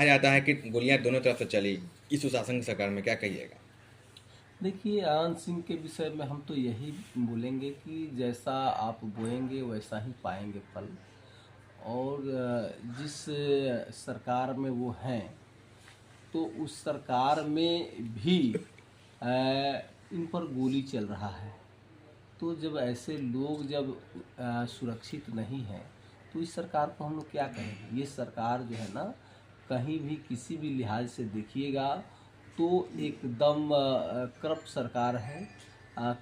कहा जाता है कि गोलियां दोनों तरफ से चली इस सुशासन की सरकार में, क्या कहिएगा? देखिए, आनंद सिंह के विषय में हम तो यही बोलेंगे कि जैसा आप बोएंगे वैसा ही पाएंगे फल। और जिस सरकार में वो हैं, तो उस सरकार में भी अ, इन पर गोली चल रहा है। तो जब ऐसे लोग जब सुरक्षित नहीं हैं, तो इस सरकार को हम लोग क्या कहेंगे? ये सरकार जो है ना, कहीं भी किसी भी लिहाज से देखिएगा तो एकदम करप्ट सरकार है।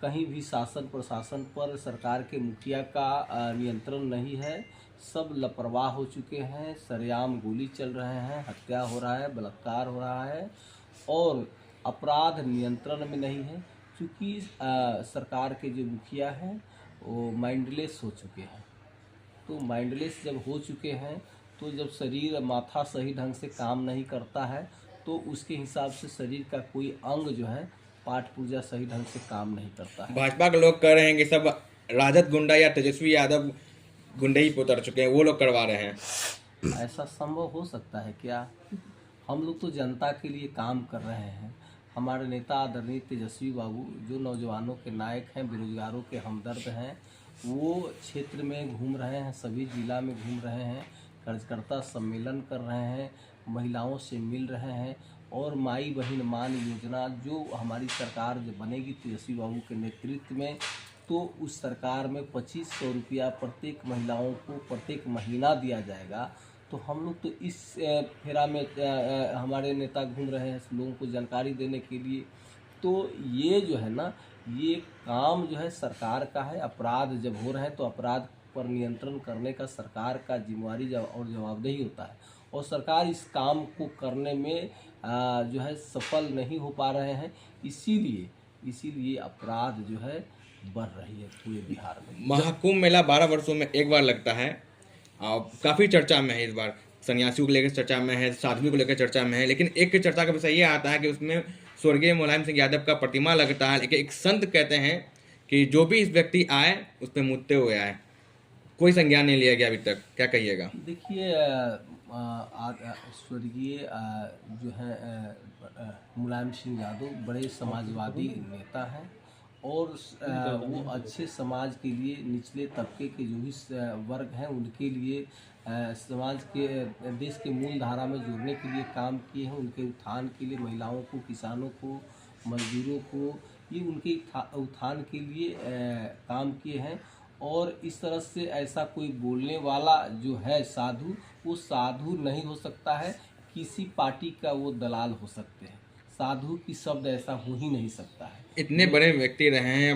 कहीं भी शासन प्रशासन पर सरकार के मुखिया का नियंत्रण नहीं है। सब लापरवाह हो चुके हैं, सरेआम गोली चल रहे हैं, हत्या हो रहा है, बलात्कार हो रहा है, और अपराध नियंत्रण में नहीं है। क्योंकि सरकार के जो मुखिया हैं वो माइंडलेस हो चुके हैं। तो माइंडलेस जब हो चुके हैं, तो जब शरीर माथा सही ढंग से काम नहीं करता है, तो उसके हिसाब से शरीर का कोई अंग जो है पाठ पूजा सही ढंग से काम नहीं करता है। भाजपा के लोग कह रहे हैं कि सब राजद गुंडा या तेजस्वी यादव गुंडे ही पे उतर चुके हैं, वो लोग करवा रहे हैं। ऐसा संभव हो सकता है क्या? हम लोग तो जनता के लिए काम कर रहे हैं। हमारे नेता आदरणीय तेजस्वी बाबू, जो नौजवानों के नायक हैं, बेरोजगारों के हमदर्द हैं, वो क्षेत्र में घूम रहे हैं, सभी जिला में घूम रहे हैं, कार्यकर्ता सम्मेलन कर रहे हैं, महिलाओं से मिल रहे हैं। और माई बहन मान योजना जो हमारी सरकार जो बनेगी तेजस्वी बाबू के नेतृत्व में, तो उस सरकार में 2500 रुपया प्रत्येक महिलाओं को प्रत्येक महीना दिया जाएगा। तो हम लोग तो इस फेरा में हमारे नेता घूम रहे हैं लोगों को जानकारी देने के लिए। तो ये जो है ना, ये काम जो है सरकार का है। अपराध जब हो रहे हैं तो अपराध पर नियंत्रण करने का सरकार का जिम्मेवारी और जवाबदेही होता है। और सरकार इस काम को करने में जो है सफल नहीं हो पा रहे हैं। इसीलिए अपराध जो है बढ़ रही है पूरे बिहार में। महाकुंभ मेला 12 वर्षों में एक बार लगता है और काफ़ी चर्चा में है इस बार। सन्यासियों को लेकर चर्चा में है, साध्वी को लेकर चर्चा में है, लेकिन एक चर्चा का विषय ये आता है कि उसमें स्वर्गीय मुलायम सिंह यादव का प्रतिमा लगता है, लेकिन एक संत कहते हैं कि जो भी इस व्यक्ति आए उस पर मुद्दे हुए आए, कोई संज्ञान नहीं लिया गया अभी तक, क्या कहिएगा? देखिए, स्वर्गीय जो है मुलायम सिंह यादव बड़े समाजवादी नेता हैं। और वो अच्छे समाज के लिए निचले तबके के जो भी वर्ग हैं उनके लिए समाज के देश के मूल धारा में जोड़ने के लिए काम किए हैं। उनके उत्थान के लिए महिलाओं को, किसानों को, मजदूरों को, ये उनके उत्थान के लिए काम किए हैं। और इस तरह से ऐसा कोई बोलने वाला जो है साधु, वो साधु नहीं हो सकता है। किसी पार्टी का वो दलाल हो सकते हैं। साधु की शब्द ऐसा हो ही नहीं सकता है। इतने बड़े व्यक्ति रहे हैं,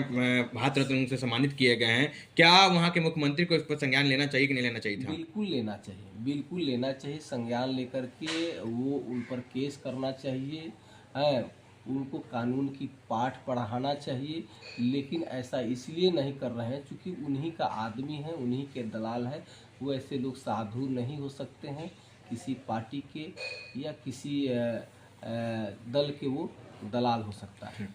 भारत रत्न उनसे सम्मानित किए गए हैं, क्या वहाँ के मुख्यमंत्री को इस पर संज्ञान लेना चाहिए कि नहीं लेना चाहिए था? बिल्कुल लेना चाहिए, बिल्कुल लेना चाहिए। संज्ञान लेकर के वो उन पर केस करना चाहिए है, उनको कानून की पाठ पढ़ाना चाहिए। लेकिन ऐसा इसलिए नहीं कर रहे हैं क्योंकि उन्हीं का आदमी है, उन्हीं के दलाल है। वो ऐसे लोग साधु नहीं हो सकते हैं किसी पार्टी के या किसी दल के। वो दलाल हो सकता है।